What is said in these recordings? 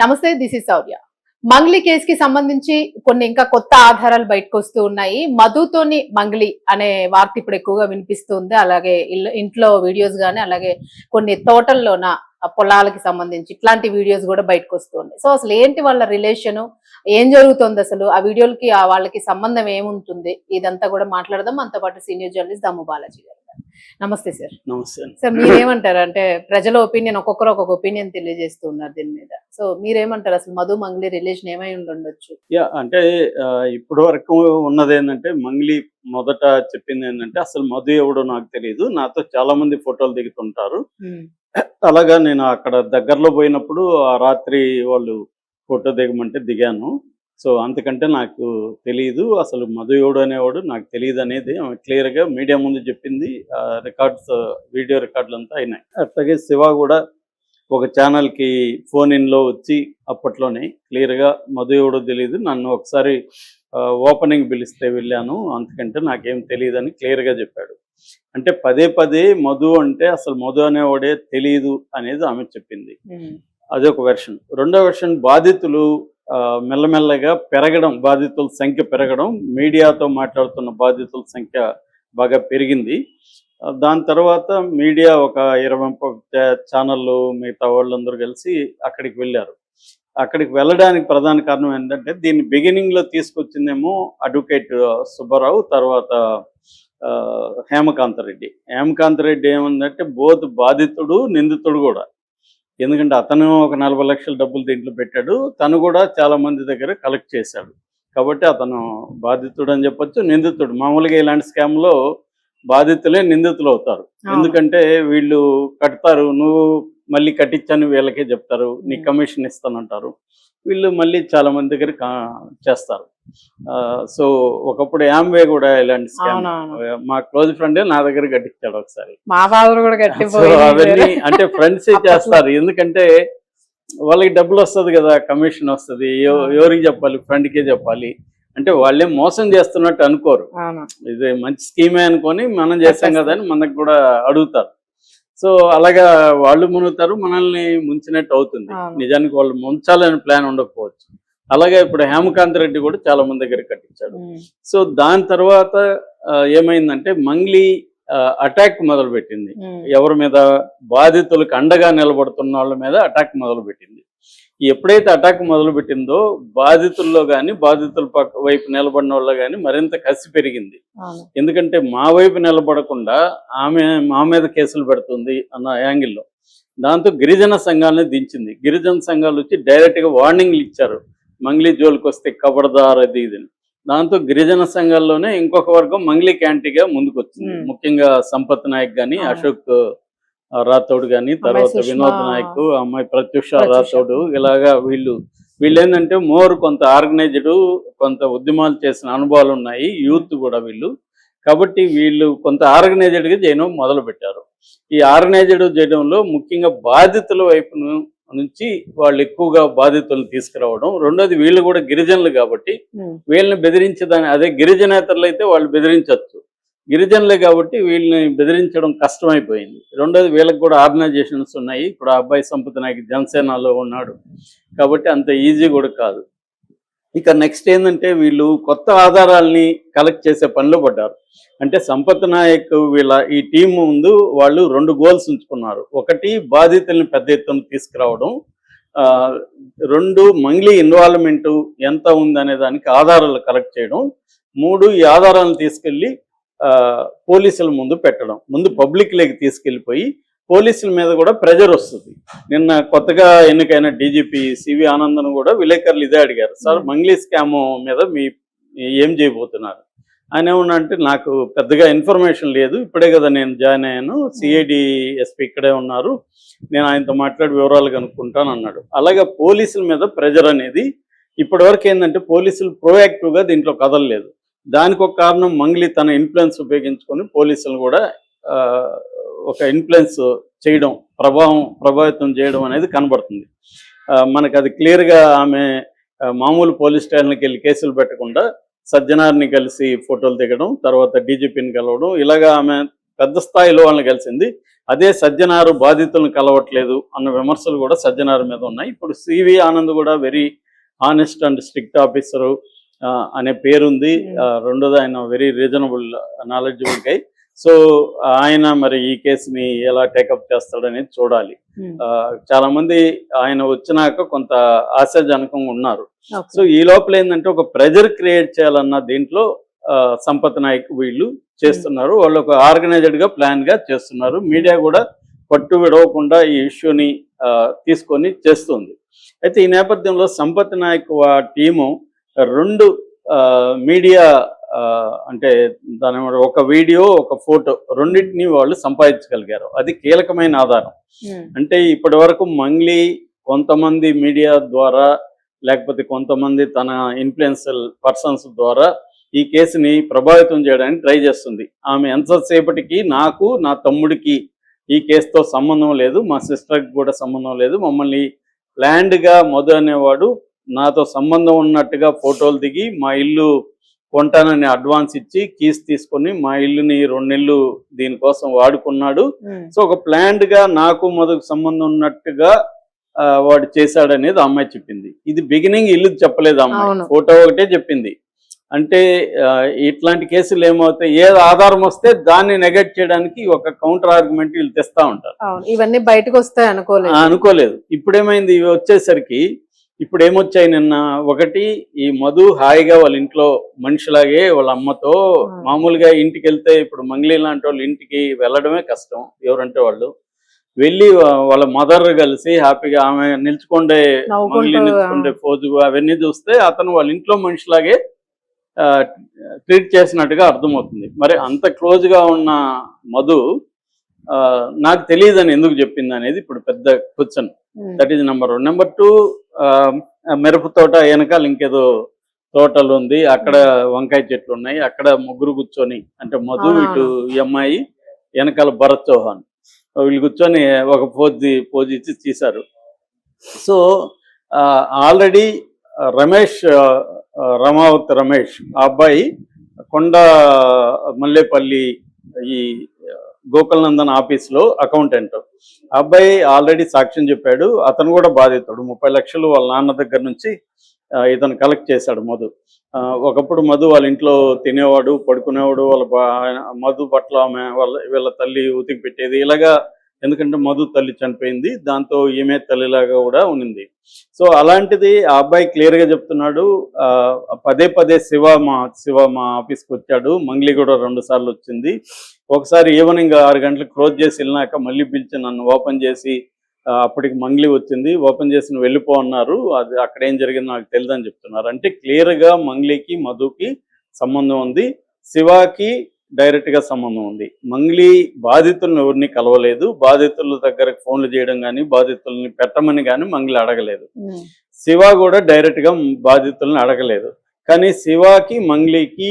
నమస్తే, this is Sourya. Mangli కేసుకి సంబంధించి కొన్ని ఇంకా కొత్త ఆధారాలు బయటకు వస్తూ ఉన్నాయి. మధుతోని మంగ్లీ అనే వార్త ఇప్పుడు ఎక్కువగా వినిపిస్తుంది. అలాగే ఇంట్లో వీడియోస్ గానీ, అలాగే కొన్ని తోటల్లోన పొలాలకి సంబంధించి ఇట్లాంటి వీడియోస్ కూడా బయటకు వస్తూ ఉన్నాయి. సో అసలు ఏంటి వాళ్ళ రిలేషను, ఏం జరుగుతుంది, అసలు ఆ వీడియోలకి వాళ్ళకి సంబంధం ఏముంటుంది, ఇదంతా కూడా మాట్లాడదాం. మనతో పాటు సీనియర్ జర్నలిస్ట్ దమ్ము బాలాజీ గారు. నమస్తే సార్. నమస్తే సార్, మీరేమంటారు? అంటే ప్రజల ఒపీనియన్, ఒక్కొక్కరు ఒక్కొక్క ఒపీనియన్ తెలియజేస్తూ ఉన్నారు దీని మీద. సో మీరేమంటారు, అసలు మధు మంగ్లీ రిలేషన్ ఏమై ఉండొచ్చు? అంటే ఇప్పటి వరకు ఉన్నది ఏంటంటే, మంగ్లీ మొదట చెప్పింది ఏంటంటే, అసలు మధు ఎవడో నాకు తెలియదు, నాతో చాలా మంది ఫోటోలు దిగుతుంటారు. అలాగా నేను అక్కడ దగ్గరలో పోయినప్పుడు ఆ రాత్రి వాళ్ళు ఫోటో దిగమంటే దిగాను. సో అంతకంటే నాకు తెలియదు, అసలు మధు ఎవడు అనేవాడు నాకు తెలియదు అనేది ఆమె క్లియర్గా మీడియా ముందు చెప్పింది. రికార్డ్స్, వీడియో రికార్డులు అంతా అయినాయి. అట్లాగే శివ కూడా ఒక ఛానల్కి ఫోన్ ఇన్లో వచ్చి అప్పట్లోనే క్లియర్గా మధు ఎవడో తెలియదు, నన్ను ఒకసారి ఓపెనింగ్ పిలిస్తే వెళ్ళాను, అంతకంటే నాకేం తెలియదు అని క్లియర్గా చెప్పాడు. అంటే పదే పదే మధు అంటే అసలు మధు అనేవాడే తెలియదు అనేది ఆమె చెప్పింది. అదొక వెర్షన్. రెండో వెర్షన్, బాధితులు మెల్లమెల్లగా పెరగడం, బాధితుల సంఖ్య పెరగడం, మీడియాతో మాట్లాడుతున్న బాధితుల సంఖ్య బాగా పెరిగింది. దాని తర్వాత మీడియా ఒక 20 ఛానళ్ళు మిగతా వాళ్ళందరూ కలిసి అక్కడికి వెళ్ళారు. అక్కడికి వెళ్ళడానికి ప్రధాన కారణం ఏంటంటే, దీన్ని బిగినింగ్లో తీసుకొచ్చిందేమో అడ్వకేట్ సుబ్బారావు, తర్వాత హేమకాంత్ రెడ్డి. హేమకాంత్ రెడ్డి ఏముందంటే బోత్ బాధితుడు నిందితుడు కూడా. ఎందుకంటే అతను ఒక 40 లక్షల డబ్బులు దీంట్లో పెట్టాడు, తను కూడా చాలా మంది దగ్గర కలెక్ట్ చేశాడు. కాబట్టి అతను బాధితుడు అని చెప్పొచ్చు, నిందితుడు. మామూలుగా ఇలాంటి స్కామ్లో బాధితులే నిందితులు అవుతారు. ఎందుకంటే వీళ్ళు కడతారు, నువ్వు మళ్ళీ కట్టించని వీళ్ళకే చెప్తారు, నీ కమిషన్ ఇస్తానంటారు. వీళ్ళు మళ్ళీ చాలా మంది దగ్గర చేస్తారు. సో ఒకప్పుడు యాంవే కూడా ఇలాంటి స్కామ్, మా క్లోజ్ ఫ్రెండే నా దగ్గర కట్టించాడు ఒకసారి. మా ఫాదర్ కూడా అవన్నీ అంటే ఫ్రెండ్స్ చేస్తారు, ఎందుకంటే వాళ్ళకి డబ్బులు వస్తుంది కదా, కమిషన్ వస్తుంది. ఎవరికి చెప్పాలి? ఫ్రెండ్కే చెప్పాలి. అంటే వాళ్ళేం మోసం చేస్తున్నట్టు అనుకోరు, ఇది మంచి స్కీమే అనుకొని మనం చేస్తాం కదా అని మనకు కూడా అడుగుతారు. సో అలాగా వాళ్ళు మునుగుతారు, మనల్ని ముంచినట్టు అవుతుంది. నిజానికి వాళ్ళు ముంచాలని ప్లాన్ ఉండకపోవచ్చు. అలాగే ఇప్పుడు హేమకాంత్ రెడ్డి కూడా చాలా మంది దగ్గర కట్టించాడు. సో దాని తర్వాత ఏమైందంటే, మంగ్లీ అటాక్ మొదలుపెట్టింది. ఎవరి మీద? బాధితులకు అండగా నిలబడుతున్న వాళ్ళ మీద అటాక్ మొదలుపెట్టింది. ఎప్పుడైతే అటాక్ మొదలుపెట్టిందో బాధితుల్లో కానీ, బాధితుల వైపు నిలబడిన వాళ్ళు కానీ మరింత కసి పెరిగింది. ఎందుకంటే మా వైపు నిలబడకుండా ఆమె మా మీద కేసులు పెడుతుంది అన్న యాంగిల్లో. దాంతో గిరిజన సంఘాలను దించింది. గిరిజన సంఘాలు వచ్చి డైరెక్ట్గా వార్నింగ్లు ఇచ్చారు, మంగ్లీ జోలికి వస్తే ఖబర్దార్ అది ఇదని. దాంతో గిరిజన సంఘాల్లోనే ఇంకొక వర్గం మంగ్లీ క్యాంటీగా ముందుకు వచ్చింది. ముఖ్యంగా సంపత్ నాయక్ కానీ, అశోక్ రాథోడ్ కానీ, తర్వాత వినోద్ నాయక్, అమ్మాయి ప్రత్యూష రాథోడ్, ఇలాగా వీళ్ళు ఏంటంటే మోర్ కొంత ఆర్గనైజ్డ్, కొంత ఉద్యమాలు చేసిన అనుభవాలు ఉన్నాయి, యూత్ కూడా వీళ్ళు. కాబట్టి వీళ్ళు కొంత ఆర్గనైజ్డ్గా చేయడం మొదలు పెట్టారు. ఈ ఆర్గనైజ్డ్ చేయడంలో ముఖ్యంగా బాధితుల వైపు నుంచి వాళ్ళు ఎక్కువగా బాధితులను తీసుకురావడం. రెండోది, వీళ్ళు కూడా గిరిజనులు కాబట్టి వీళ్ళని బెదిరించేదాన్ని, అదే గిరిజనేతరులు అయితే వాళ్ళు బెదిరించవచ్చు, గిరిజనులే కాబట్టి వీళ్ళని బెదిరించడం కష్టమైపోయింది. రెండోది, వీళ్ళకి కూడా ఆర్గనైజేషన్స్ ఉన్నాయి. ఇప్పుడు ఆ అబ్బాయి సంపత్ నాయక్ జనసేనలో ఉన్నాడు కాబట్టి అంత ఈజీ కూడా కాదు. ఇక నెక్స్ట్ ఏంటంటే, వీళ్ళు కొత్త ఆధారాలని కలెక్ట్ చేసే పనిలో పడ్డారు. అంటే సంపత్ నాయక్ వీళ్ళ ఈ టీం ముందు వాళ్ళు 2 గోల్స్ ఉంచుకున్నారు. ఒకటి, బాధితుల్ని పెద్ద ఎత్తున తీసుకురావడం. 2, మంగ్లీ ఇన్వాల్వ్మెంట్ ఎంత ఉందనే దానికి ఆధారాలు కలెక్ట్ చేయడం. 3, ఈ ఆధారాలను తీసుకెళ్ళి పోలీసుల ముందు పెట్టడం. ముందు పబ్లిక్లోకి తీసుకెళ్ళిపోయి పోలీసుల మీద కూడా ప్రెజర్ వస్తుంది. నిన్న కొత్తగా ఎన్నికైన డీజీపీ సివి ఆనందన్ కూడా విలేకరులు ఇదే అడిగారు, సార్ మంగ్లీ స్కామ్ మీద మీ ఏం చేయబోతున్నారు? ఆయన ఏమన్నా అంటే, నాకు పెద్దగా ఇన్ఫర్మేషన్ లేదు, ఇప్పుడే కదా నేను జాయిన్ అయ్యాను, సిఐడి ఎస్పీ ఇక్కడే ఉన్నారు, నేను ఆయనతో మాట్లాడి వివరాలు కనుక్కుంటాను అన్నాడు. అలాగే పోలీసుల మీద ప్రెజర్ అనేది ఇప్పటివరకు ఏంటంటే, పోలీసులు ప్రోయాక్టివ్గా దీంట్లో కదలలేదు. దానికి ఒక కారణం, మంగ్లీ తన ఇన్ఫ్లుయెన్స్ ఉపయోగించుకొని పోలీసులు కూడా ఒక ఇన్ఫ్లుయెన్స్ చేయడం, ప్రభావితం చేయడం అనేది కనబడుతుంది మనకు. అది క్లియర్గా ఆమె మామూలు పోలీస్ స్టేషన్కి వెళ్ళి కేసులు పెట్టకుండా సజ్జనార్ని కలిసి ఫోటోలు దిగడం, తర్వాత డీజీపీని కలవడం, ఇలాగా ఆమె పెద్ద స్థాయిలో వాళ్ళని కలిసింది. అదే సజ్జనారు బాధితులను కలవట్లేదు అన్న విమర్శలు కూడా సజ్జనారు మీద ఉన్నాయి. ఇప్పుడు సివి ఆనంద్ కూడా very honest and strict officer అనే పేరుంది. రెండోది ఆయన వెరీ రీజనబుల్ నాలెడ్జబుల్ గై. సో ఆయన మరి ఈ కేసుని ఎలా టేకప్ చేస్తాడనేది చూడాలి. చాలా మంది ఆయన వచ్చినాక కొంత ఆశాజనకంగా ఉన్నారు. సో ఈ లోపల ఏంటంటే ఒక ప్రెజర్ క్రియేట్ చేయాలన్న దీంట్లో సంపత్ నాయక్ వీళ్ళు చేస్తున్నారు. వాళ్ళు ఒక ఆర్గనైజ్డ్ గా ప్లాన్ గా చేస్తున్నారు. మీడియా కూడా పట్టు విడవకుండా ఈ ఇష్యూని తీసుకొని చేస్తుంది. అయితే ఈ నేపథ్యంలో సంపత్ నాయక్ టీము 2 మీడియా అంటే దాని ఒక వీడియో ఒక ఫోటో రెండింటినీ వాళ్ళు సంపాదించగలిగారు. అది కీలకమైన ఆధారం. అంటే ఇప్పటి వరకు మంగ్లీ కొంతమంది మీడియా ద్వారా లేకపోతే కొంతమంది తన ఇన్ఫ్లుయెన్షియల్ పర్సన్స్ ద్వారా ఈ కేసుని ప్రభావితం చేయడానికి ట్రై చేస్తుంది. ఆమె ఎంతసేపటికి నాకు నా తమ్ముడికి ఈ కేసుతో సంబంధం లేదు, మా సిస్టర్కి కూడా సంబంధం లేదు, మమ్మల్ని ప్లాన్డ్గా మధు అనేవాడు నాతో సంబంధం ఉన్నట్టుగా ఫోటోలు దిగి మా ఇల్లు కొంటానని అడ్వాన్స్ ఇచ్చి కీస్ తీసుకొని మా ఇల్లుని 2 నెలలు దీనికోసం వాడుకున్నాడు. సో ఒక ప్లాన్డ్ గా నాకు మధుకు సంబంధం ఉన్నట్టుగా వాడు చేశాడనేది అమ్మాయి చెప్పింది. ఇది బిగినింగ్ ఇల్లు చెప్పలేదు అమ్మాయి, ఫోటో ఒకటే చెప్పింది. అంటే ఇట్లాంటి కేసులు ఏమవుతాయి, ఏ ఆధారం వస్తే దాన్ని నెగెక్ట్ చేయడానికి ఒక కౌంటర్ ఆర్గ్యుమెంట్ వీళ్ళు తెస్తా ఉంటారు. ఇవన్నీ బయటకు వస్తాయి అనుకోలేదు. ఇప్పుడేమైంది, ఇవి వచ్చేసరికి ఇప్పుడు ఏమొచ్చాయి నిన్న, ఒకటి ఈ మధు హాయిగా వాళ్ళ ఇంట్లో మనిషిలాగే వాళ్ళ అమ్మతో మామూలుగా ఇంటికి వెళ్తే, ఇప్పుడు మంగ్లీ లాంటి వాళ్ళు ఇంటికి వెళ్ళడమే కష్టం, ఎవరంటే వాళ్ళు వెళ్ళి వాళ్ళ మదర్ కలిసి హ్యాపీగా ఆమె నిల్చుకుండే పోజు అవన్నీ చూస్తే అతను వాళ్ళ ఇంట్లో మనిషిలాగే ట్రీట్ చేసినట్టుగా అర్థమవుతుంది. మరి అంత క్లోజ్గా ఉన్న మధు నాకు తెలియదని ఎందుకు చెప్పింది అనేది ఇప్పుడు పెద్ద question. That is number 1. Number 2, మిరప తోట వెనకాల ఇంకేదో తోటలు ఉంది, అక్కడ వంకాయ చెట్లు ఉన్నాయి, అక్కడ ముగ్గురు కూర్చొని, అంటే మధు ఇటు ఈ అమ్మాయి వెనకాల భరత్ చౌహాన్ వీళ్ళు కూర్చొని ఒక పోజ్ ఇచ్చి తీశారు. సో ఆల్రెడీ రమేష్ రమావత్ రమేష్ ఆ అబ్బాయి కొండ మల్లేపల్లి ఈ గోకులనందన్ ఆఫీస్లో అకౌంటెంట్. అబ్బాయి ఆల్రెడీ సాక్ష్యం చెప్పాడు. అతను కూడా బాధితుడు. 30 లక్షలు వాళ్ళ నాన్న దగ్గర నుంచి ఇతను కలెక్ట్ చేశాడు మధు. ఒకప్పుడు మధు వాళ్ళ ఇంట్లో తినేవాడు, పడుకునేవాడు, మధు పట్ల ఆమె వీళ్ళ తల్లి ఉతికి పెట్టేది ఇలాగా. ఎందుకంటే మధు తల్లి చనిపోయింది, దాంతో ఈమె తల్లిలాగా కూడా ఉన్నింది. సో అలాంటిది ఆ అబ్బాయి క్లియర్గా చెప్తున్నాడు. పదే శివ మా ఆఫీస్కి వచ్చాడు, మంగ్లీ కూడా 2 సార్లు వచ్చింది. ఒకసారి ఈవినింగ్ 6 గంటలకు క్లోజ్ చేసి వెళ్ళినాక మళ్ళీ పిలిచి నన్ను ఓపెన్ చేసి, అప్పటికి మంగ్లీ వచ్చింది, ఓపెన్ చేసి వెళ్ళిపో అన్నారు. అది అక్కడ ఏం జరిగిందో నాకు తెలియదని చెప్తున్నారు. అంటే క్లియర్గా మంగ్లీకి మధుకి సంబంధం ఉంది, శివాకి డైరెక్ట్గా సంబంధం ఉంది. మంగ్లీ బాధితులను ఎవరిని కలవలేదు, బాధితుల దగ్గరకు ఫోన్లు చేయడం కానీ బాధితుల్ని పెట్టమని కానీ మంగ్లీ అడగలేదు. శివ కూడా డైరెక్ట్గా బాధితులను అడగలేదు. కానీ శివాకి మంగ్లీకి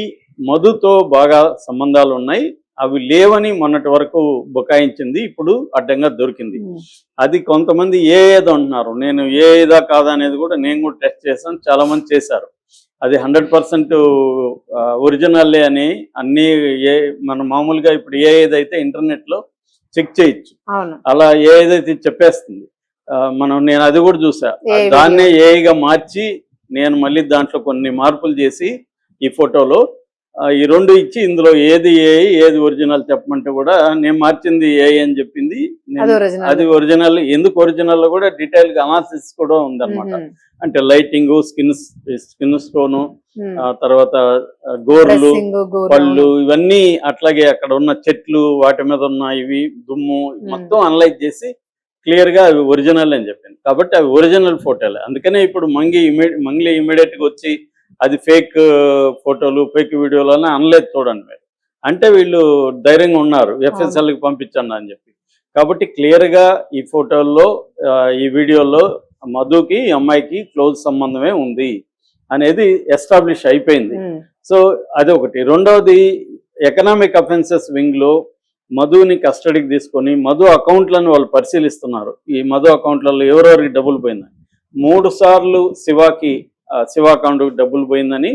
మధుతో బాగా సంబంధాలు ఉన్నాయి. అవి లేవని మొన్నటి వరకు బుకాయించింది, ఇప్పుడు అడ్డంగా దొరికింది. అది కొంతమంది ఏదో అంటున్నారు. నేను ఏదా కాదా అనేది కూడా నేను కూడా టెస్ట్ చేశాను, చాలా మంది చేశారు. అది 100% ఒరిజినల్లే అని అన్ని మనం మామూలుగా ఇప్పుడు ఏదైతే ఇంటర్నెట్లో చెక్ చేయొచ్చు, అలా ఏదైతే చెప్పేస్తుంది. నేను అది కూడా చూసా. దాన్నే ఏఐగా మార్చి నేను మళ్ళీ దాంట్లో కొన్ని మార్పులు చేసి ఈ ఫోటోలో ఈ 2 ఇచ్చి ఇందులో ఏది ఏఐ ఏది ఒరిజినల్ చెప్పమంటే కూడా నేను మార్చింది ఏఐ అని చెప్పింది. అది ఒరిజినల్. ఎందుకు ఒరిజినల్ కూడా డీటెయిల్ గా అనాలిసిస్ కూడా ఉందన్నమాట. అంటే లైటింగ్, స్కిన్ స్టోను, తర్వాత గోర్లు, పళ్ళు, ఇవన్నీ అట్లాగే అక్కడ ఉన్న చెట్లు, వాటి మీద ఉన్న ఇవి దుమ్ము మొత్తం అనలైజ్ చేసి క్లియర్ గా అవి ఒరిజినల్ అని చెప్పింది. కాబట్టి అవి ఒరిజినల్ ఫోటోలే. అందుకనే ఇప్పుడు మంగ్లీ ఇమీడియట్ గా వచ్చి అది ఫేక్ ఫోటోలు ఫేక్ వీడియోలని అనలేదు చూడండి మీరు. అంటే వీళ్ళు ధైర్యంగా ఉన్నారు, FSLకి పంపించండి అని చెప్పి. కాబట్టి క్లియర్గా ఈ ఫోటోల్లో ఈ వీడియోలో మధుకి అమ్మాయికి క్లోజ్ సంబంధమే ఉంది అనేది ఎస్టాబ్లిష్ అయిపోయింది. సో అది ఒకటి. రెండవది, ఎకనామిక్ అఫెన్సెస్ వింగ్లో మధుని కస్టడీకి తీసుకొని మధు అకౌంట్లను వాళ్ళు పరిశీలిస్తున్నారు. ఈ మధు అకౌంట్లలో ఎవరెవరికి డబ్బులు పోయిందని 3 సార్లు శివాకి శివ అకౌంట్కి డబ్బులు పోయిందని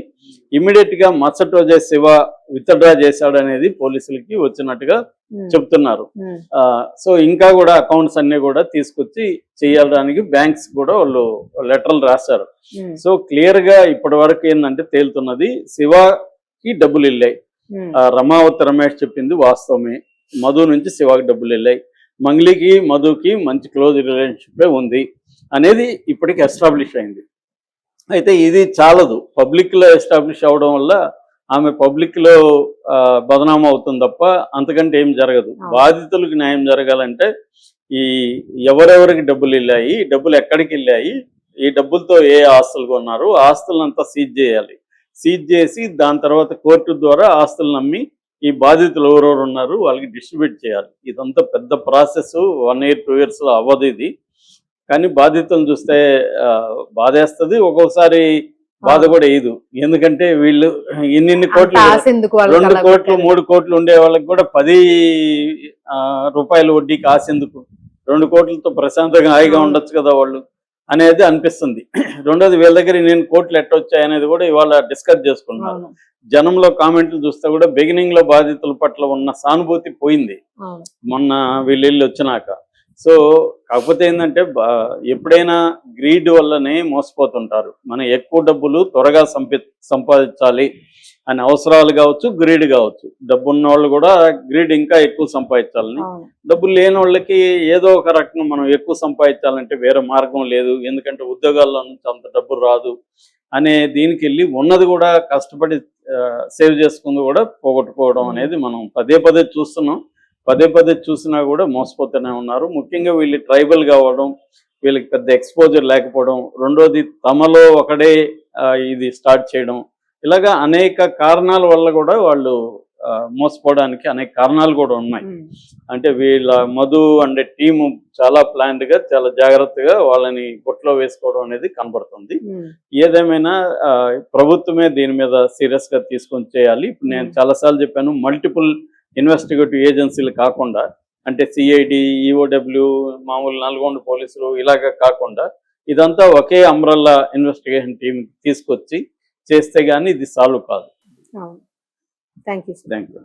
ఇమీడియట్ గా మరుసటి రోజే శివ విత్డ్రా చేశాడనేది పోలీసులకి వచ్చినట్టుగా చెప్తున్నారు. సో ఇంకా కూడా అకౌంట్స్ అన్ని కూడా తీసుకొచ్చి చేయడానికి బ్యాంక్స్ కూడా వాళ్ళు లెటర్లు రాశారు. సో క్లియర్ గా ఇప్పటి వరకు ఏంటంటే తేలుతున్నది శివకి డబ్బులు వెళ్ళాయి. రమావతి రమేష్ చెప్పింది వాస్తవమే, మధు నుంచి శివకి డబ్బులు వెళ్ళాయి, మంగ్లీకి మధుకి మంచి క్లోజ్ రిలేషన్షిప్ ఉంది అనేది ఇప్పటికి ఎస్టాబ్లిష్ అయింది. అయితే ఇది చాలదు, పబ్లిక్ లో ఎస్టాబ్లిష్ అవడం వల్ల ఆమె పబ్లిక్ లో బదనామా అవుతుంది తప్ప అంతకంటే ఏం జరగదు. బాధితులకు న్యాయం జరగాలంటే ఈ ఎవరెవరికి డబ్బులు వెళ్ళాయి, డబ్బులు ఎక్కడికి వెళ్ళాయి, ఈ డబ్బులతో ఏ ఆస్తులు కొన్నారు, ఆస్తులంతా సీజ్ చేయాలి. సీజ్ చేసి దాని తర్వాత కోర్టు ద్వారా ఆస్తులను అమ్మి ఈ బాధితులు ఎవరెవరు ఉన్నారు వాళ్ళకి డిస్ట్రిబ్యూట్ చేయాలి. ఇదంతా పెద్ద ప్రాసెస్, 1 year 2 years లో అవ్వదు ఇది. కానీ బాధితులను చూస్తే బాధేస్తుంది, ఒక్కోసారి బాధ కూడా వేయదు. ఎందుకంటే వీళ్ళు ఇన్ని కోట్లు, 2 కోట్లు 3 కోట్లు ఉండే వాళ్ళకి కూడా 10 రూపాయల వడ్డీకి ఆశెందుకు, 2 కోట్లతో ప్రశాంతంగా హాయిగా ఉండొచ్చు కదా వాళ్ళు అనేది అనిపిస్తుంది. రెండోది వీళ్ళ దగ్గర నేను కోట్లు ఎట్టొచ్చాయి అనేది కూడా ఇవాళ డిస్కస్ చేసుకున్నారు. జనంలో కామెంట్లు చూస్తే కూడా బిగినింగ్ లో బాధితుల పట్ల ఉన్న సానుభూతి పోయింది మొన్న వీళ్ళు వచ్చినాక. సో కాకపోతే ఏంటంటే ఎప్పుడైనా గ్రీడ్ వల్లనే మోసపోతుంటారు. మనం ఎక్కువ డబ్బులు త్వరగా సంపాదించాలి అని అవసరాలు కావచ్చు, గ్రీడ్ కావచ్చు. డబ్బు ఉన్న వాళ్ళు కూడా గ్రీడ్ ఇంకా ఎక్కువ సంపాదించాలని, డబ్బులు లేని వాళ్ళకి ఏదో ఒక రకంగా మనం ఎక్కువ సంపాదించాలంటే వేరే మార్గం లేదు, ఎందుకంటే ఉద్యోగాల్లో నుంచి అంత డబ్బు రాదు అనే దీనికి వెళ్ళి ఉన్నది కూడా కష్టపడి సేవ్ చేసుకుంది కూడా పోగొట్టుకోవడం అనేది మనం పదే చూస్తున్నాం. పదే చూసినా కూడా మోసపోతూనే ఉన్నారు. ముఖ్యంగా వీళ్ళు ట్రైబల్ కావడం, వీళ్ళకి పెద్ద ఎక్స్పోజర్ లేకపోవడం, రెండోది తమలో ఒకడే ఇది స్టార్ట్ చేయడం, ఇలాగా అనేక కారణాల వల్ల కూడా వాళ్ళు మోసపోవడానికి అనేక కారణాలు కూడా ఉన్నాయి. అంటే వీళ్ళ మధు అంటే టీము చాలా ప్లాన్డ్ గా, చాలా జాగ్రత్తగా వాళ్ళని బొట్లో వేసుకోవడం అనేది కనబడుతుంది. ఏదేమైనా ప్రభుత్వమే దీని మీద సీరియస్ గా తీసుకొని చేయాలి. ఇప్పుడు నేను చాలాసార్లు చెప్పాను, మల్టిపుల్ ఇన్వెస్టిగేటివ్ ఏజెన్సీలు కాకుండా, అంటే సిఐడి, ఈఓడబ్ల్యూ, మామూలు నల్గొండ పోలీసులు ఇలాగ కాకుండా ఇదంతా ఒకే అంబ్రెల్లా ఇన్వెస్టిగేషన్ టీం తీసుకొచ్చి చేస్తే గానీ ఇది సాల్వ్ కాదు. Thank you.